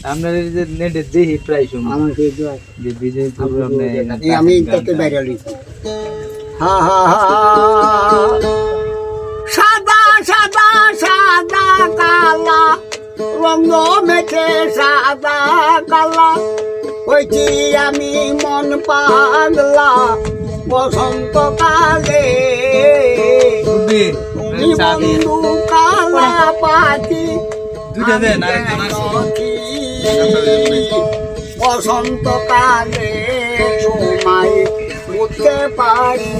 আপনার এই যে নেটে দেখি প্রায় সময় আমাকে দোয়া যে বিজয়পুর আপনি আমি কত ভাইরাল হইছি হা হা হা সাদা সাদা সাদা কালা রঙ মেখে সাদা কালা হইছি আমি মন পাগলা বসন্ত কালে খুবই তুমি বন্ধু কালা পাখি দুইটা দেন আর বসন্ত কালে তোমায় বুঝতে পারি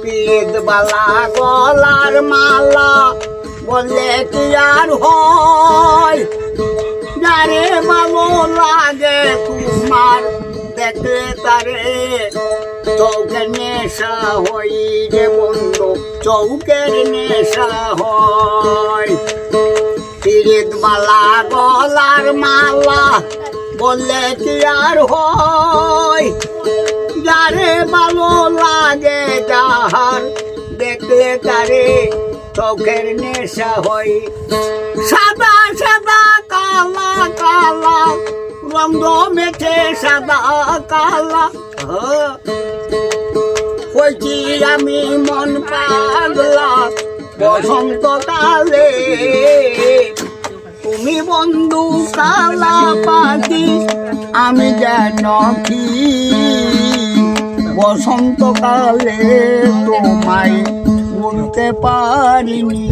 পিদবালা গলার মালা বললে কি আর হয় যারে ভালো লাগে তোমার দেখে তারে চৌকের নেশা হই রে বন্ধু চৌকের নেশা হয় পিরিতবালা গলার মালা বললে কি আর হয় যারে ভালো লাগে যাহার দেখলে তারে চোখের নেশা হয় সাদা সাদা কালা কালা রঙ মেঠে সাদা কালা হয়েছি আমি মন পাগলা বসন্ত কালে তুমি বন্ধু কালা পাখি আমি যেন কি বসন্ত কালে তোমায় বলতে পারিনি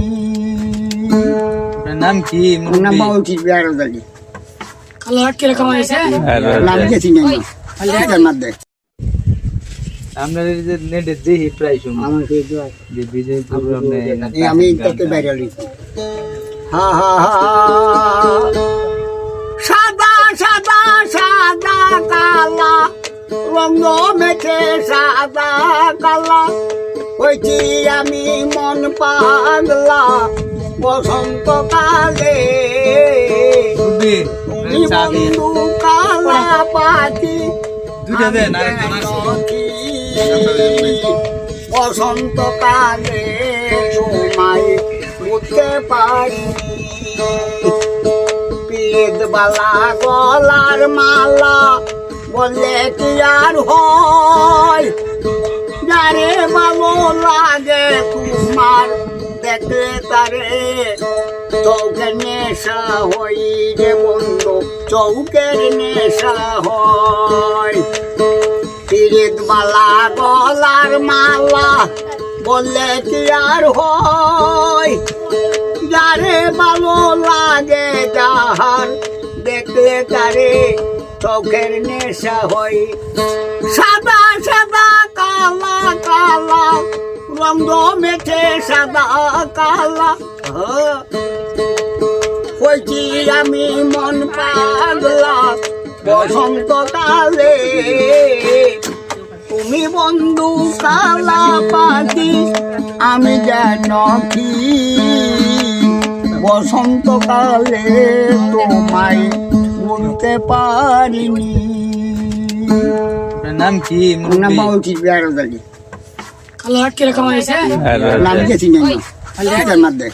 নাম কি নাম বাউটি বেড়াদালি কালার কিরকম হয়েছে নাম গেছি না মধ্যে আপনার এই যে নেটে দেখি প্রায় সময় আমাকে দোয়া যে বিজয়পুর আপনি আমি কত ভাইরাল হইছি হা হা হা সাদা সাদা সাদা কালা রঙ মেখে সাদা কালা হইছি আমি মন পাগলা বসন্ত কালে খুবই তুমি বন্ধু কালা পাখি দুইটা দেন আর বসন্ত কালে তোমায় বুঝতে পারি পিদবালা গলার মালা বললে কি আর হয় যারে ভালো লাগে তোমার দেখলে তারে চৌকের নেশা হই রে বন্ধু চৌকের নেশা হয় পিরিতবালা গলার মালা বললে কি আর হয় যারে ভালো লাগে যাহার দেখলে তারে চোখের নেশা হয় সাদা সাদা কালা কালা রঙ মেঠে সাদা কালা হয়েছি আমি মন পাগলা বসন্ত কালে তুমি বন্ধু কালা পাখি আমি যেন কি বসন্ত কালে তোমায় বলতে পারিনি নাম কি নাম বাউটি বেড়াদালি কালার কিরকম হয়েছে নাম গেছি না মধ্যে